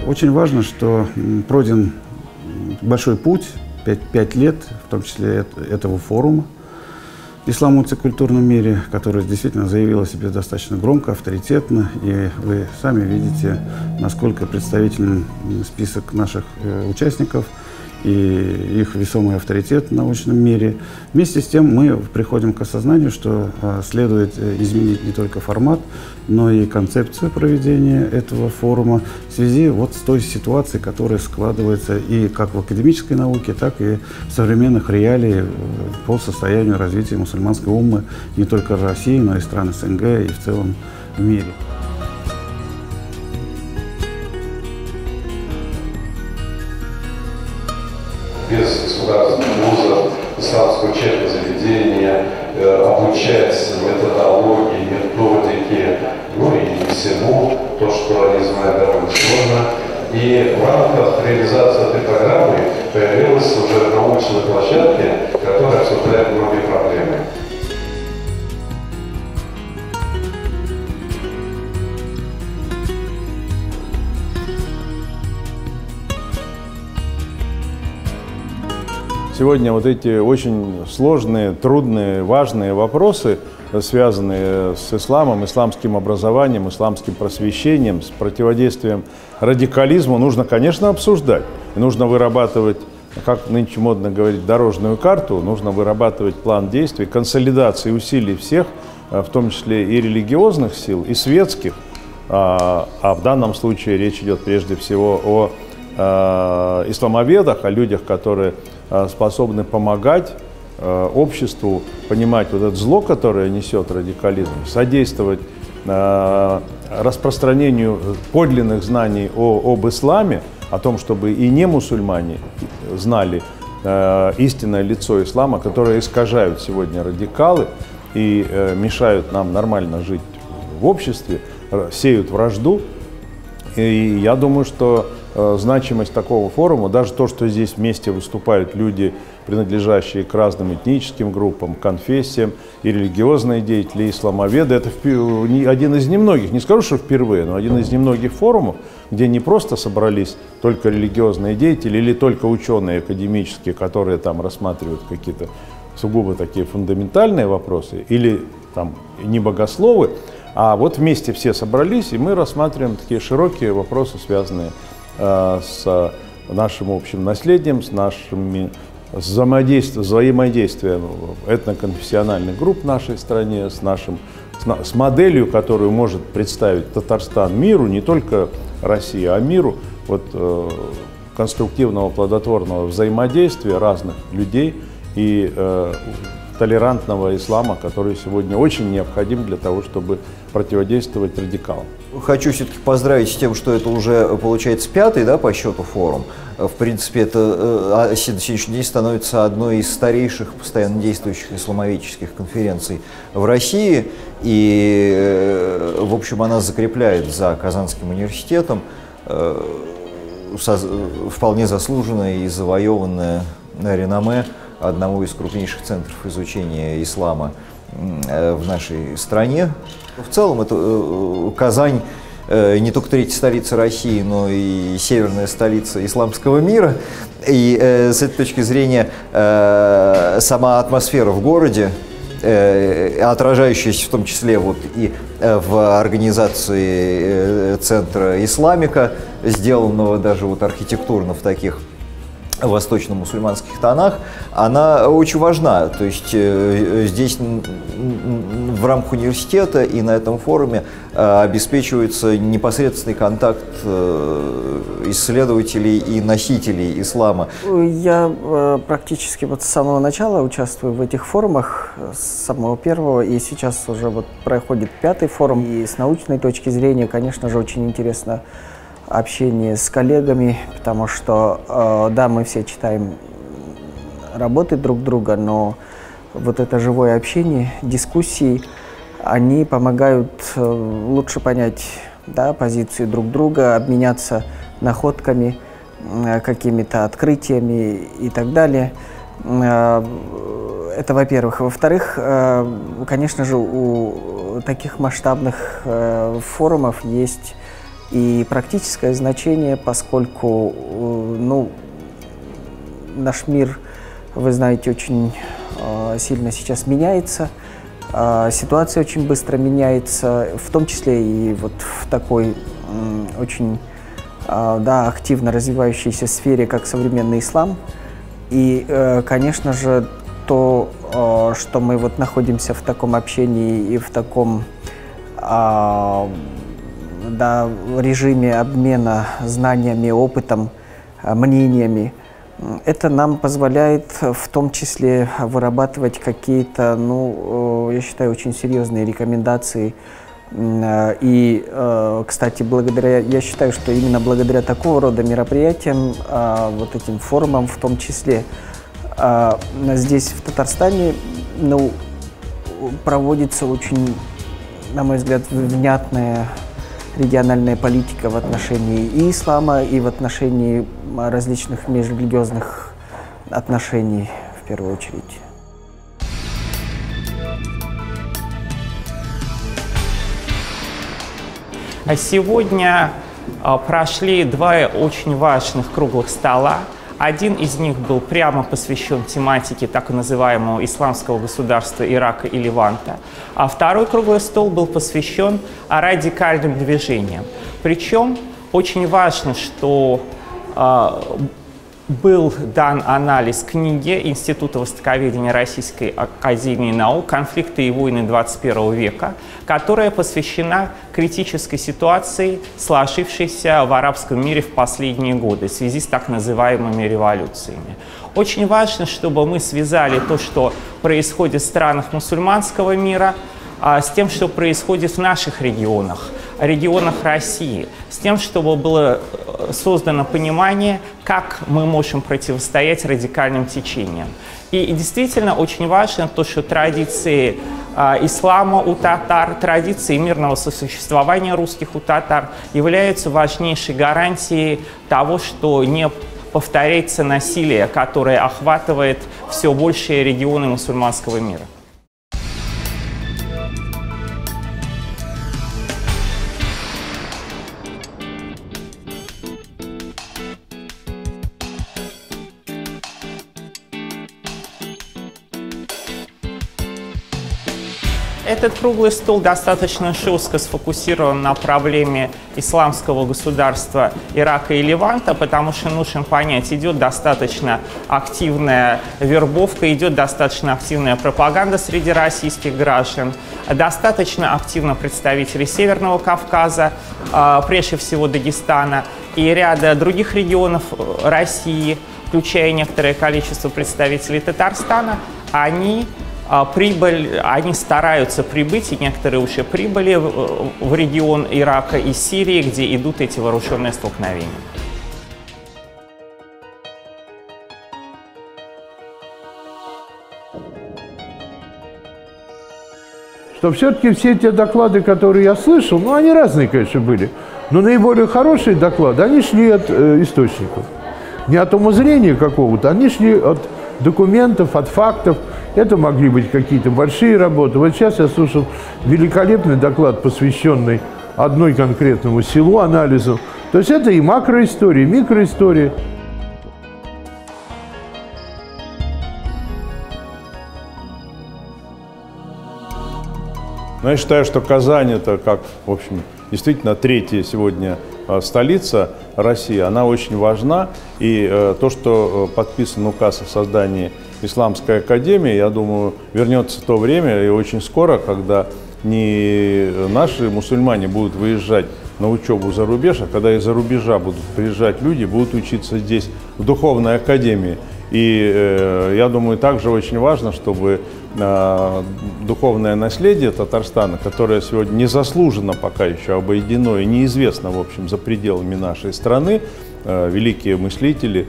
Очень важно, что пройден большой путь, 5 лет, в том числе этого форума «Ислам в мультикультурном мире», который действительно заявил о себе достаточно громко, авторитетно. И вы сами видите, насколько представителен список наших участников и их весомый авторитет в научном мире. Вместе с тем мы приходим к осознанию, что следует изменить не только формат, но и концепцию проведения этого форума в связи вот с той ситуацией, которая складывается и как в академической науке, так и в современных реалиях по состоянию развития мусульманской уммы не только России, но и стран СНГ и в целом в мире. Без государственных вузов, исламского учебного заведения, обучать методологии, методике, ну и всему, то, что они знают, довольно сложно. И в рамках реализации этой программы появилась уже научная площадка, которая обсуждает многие проблемы. Сегодня вот эти очень сложные, трудные, важные вопросы, связанные с исламом, исламским образованием, исламским просвещением, с противодействием радикализму, нужно, конечно, обсуждать. Нужно вырабатывать, как нынче модно говорить, дорожную карту, нужно вырабатывать план действий, консолидации усилий всех, в том числе и религиозных сил, и светских. А в данном случае речь идет прежде всего о исламоведах, о людях, которые способны помогать обществу понимать вот это зло, которое несет радикализм, содействовать распространению подлинных знаний об исламе, о том, чтобы и не мусульмане знали истинное лицо ислама, которое искажают сегодня радикалы и мешают нам нормально жить в обществе, сеют вражду. И я думаю, что значимость такого форума, даже то, что здесь вместе выступают люди, принадлежащие к разным этническим группам, конфессиям, и религиозные деятели, и исламоведы, это один из немногих, не скажу, что впервые, но один из немногих форумов, где не просто собрались только религиозные деятели или только ученые академические, которые там рассматривают какие-то сугубо такие фундаментальные вопросы, или там не богословы, а вот вместе все собрались, и мы рассматриваем такие широкие вопросы, связанные с нашим общим наследием, с нашими взаимодействием этноконфессиональных групп в нашей стране, с моделью, которую может представить Татарстан миру, не только России, а миру, вот, конструктивного, плодотворного взаимодействия разных людей и толерантного ислама, который сегодня очень необходим для того, чтобы противодействовать радикалам. Хочу все-таки поздравить с тем, что это уже, получается, 5-й, да, по счету форум. В принципе, это на сегодняшний день становится одной из старейших, постоянно действующих исламоведческих конференций в России. И, в общем, она закрепляет за Казанским университетом вполне заслуженное и завоеванное реноме одного из крупнейших центров изучения ислама в нашей стране. В целом, это Казань не только третья столица России, но и северная столица исламского мира. И с этой точки зрения сама атмосфера в городе, отражающаяся в том числе вот и в организации центра исламика, сделанного даже вот архитектурно в таких восточно-мусульманских тонах, она очень важна. То есть здесь в рамках университета и на этом форуме обеспечивается непосредственный контакт исследователей и носителей ислама. Я практически вот с самого начала участвую в этих форумах, с самого первого, и сейчас уже вот проходит 5-й форум. И с научной точки зрения, конечно же, очень интересно общение с коллегами, потому что, да, мы все читаем работы друг друга, но вот это живое общение, дискуссии, они помогают лучше понять, да, позицию друг друга, обменяться находками, какими-то открытиями и так далее. Это во-первых. Во-вторых, конечно же, у таких масштабных форумов есть и практическое значение, поскольку ну, наш мир, вы знаете, очень сильно сейчас меняется, ситуация очень быстро меняется, в том числе и вот в такой очень да, активно развивающейся сфере, как современный ислам. И, конечно же, то, что мы вот находимся в таком общении и в таком да, режиме обмена знаниями, опытом, мнениями, это нам позволяет в том числе вырабатывать какие-то, ну, я считаю, очень серьезные рекомендации. И, кстати, я считаю, что именно благодаря такого рода мероприятиям, вот этим форумам в том числе, здесь, в Татарстане, ну, проводится очень, на мой взгляд, внятная региональная политика в отношении и ислама, и в отношении различных межрелигиозных отношений, в первую очередь. Сегодня прошли два очень важных круглых стола. Один из них был прямо посвящен тематике так называемого исламского государства Ирака и Леванта, а второй круглый стол был посвящен радикальным движениям. Причем очень важно, что был дан анализ книги Института востоковедения Российской академии наук «Конфликты и войны 21 века», которая посвящена критической ситуации, сложившейся в арабском мире в последние годы в связи с так называемыми революциями. Очень важно, чтобы мы связали то, что происходит в странах мусульманского мира, с тем, что происходит в наших регионах России, с тем, чтобы было создано понимание, как мы можем противостоять радикальным течениям. И действительно очень важно то, что традиции ислама у татар, традиции мирного сосуществования русских у татар являются важнейшей гарантией того, что не повторяется насилие, которое охватывает все большие регионы мусульманского мира. Этот круглый стол достаточно жестко сфокусирован на проблеме исламского государства Ирака и Леванта, потому что нужно понять, идет достаточно активная вербовка, идет достаточно активная пропаганда среди российских граждан, достаточно активно представители Северного Кавказа, прежде всего Дагестана, и ряда других регионов России, включая некоторое количество представителей Татарстана, они стараются прибыть, и некоторые уже прибыли в регион Ирака и Сирии, где идут эти вооруженные столкновения. Что все-таки все те доклады, которые я слышал, ну, они разные, конечно, были, но наиболее хорошие доклады, они шли от источников. Не от умозрения какого-то, они шли от документов, от фактов. Это могли быть какие-то большие работы. Вот сейчас я слушал великолепный доклад, посвященный одной конкретному селу, анализу. То есть это и макроистория, и микроистория. Но я считаю, что Казань — это как, в общем, действительно третья сегодня столица России, она очень важна. И то, что подписан указ о создании Исламской академии, я думаю, вернется то время и очень скоро, когда не наши мусульмане будут выезжать на учебу за рубеж, а когда из-за рубежа будут приезжать люди, будут учиться здесь в духовной академии. И я думаю, также очень важно, чтобы духовное наследие Татарстана, которое сегодня незаслуженно пока еще обойдено и неизвестно, в общем, за пределами нашей страны, великие мыслители,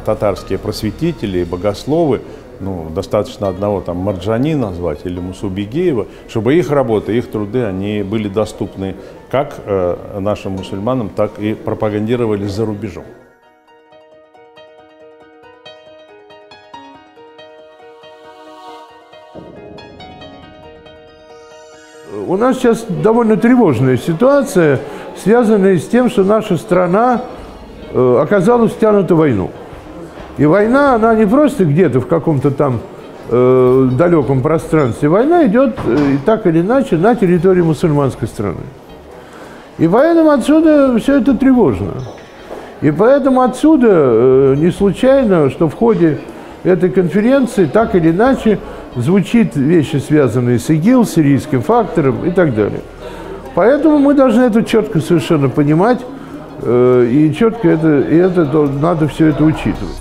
татарские просветители, богословы, ну, достаточно одного там Марджани назвать или Мусубегиева, чтобы их работы, их труды, они были доступны как нашим мусульманам, так и пропагандировались за рубежом. У нас сейчас довольно тревожная ситуация, связанная с тем, что наша страна оказалась втянута в войну. И война, она не просто где-то в каком-то там далеком пространстве. Война идет так или иначе на территории мусульманской страны. И поэтому отсюда все это тревожно. И поэтому отсюда не случайно, что в ходе этой конференции так или иначе звучит вещи, связанные с ИГИЛ, сирийским фактором и так далее. Поэтому мы должны это четко совершенно понимать, и четко надо все это учитывать.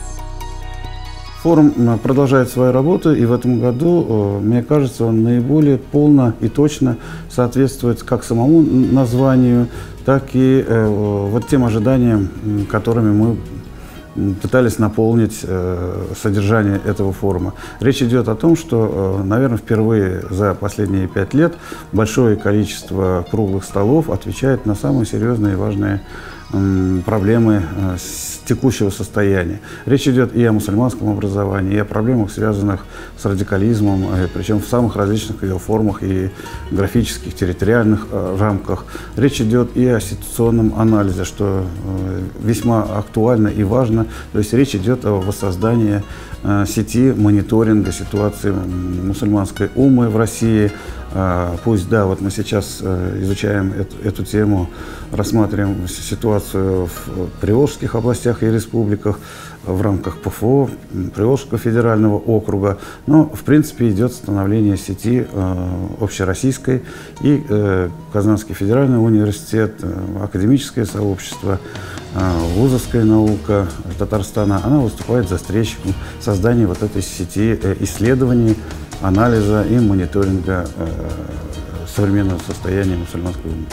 Форум продолжает свою работу, и в этом году, мне кажется, он наиболее полно и точно соответствует как самому названию, так и вот тем ожиданиям, которыми мы пытались наполнить содержание этого форума. Речь идет о том, что, наверное, впервые за последние 5 лет большое количество круглых столов отвечает на самые серьезные и важные проблемы текущего состояния. Речь идет и о мусульманском образовании, и о проблемах, связанных с радикализмом, причем в самых различных ее формах и графических, территориальных рамках. Речь идет и о ситуационном анализе, что весьма актуально и важно. То есть речь идет о воссоздании сети мониторинга ситуации мусульманской уммы в России. Пусть, да, вот мы сейчас изучаем эту тему, рассматриваем ситуацию в Приволжских областях и республиках в рамках ПФО, Приволжского федерального округа, но, в принципе, идет становление сети общероссийской, и Казанский федеральный университет, академическое сообщество, вузовская наука Татарстана, она выступает застрельщиком создания вот этой сети исследований, анализа и мониторинга современного состояния мусульманской уммы.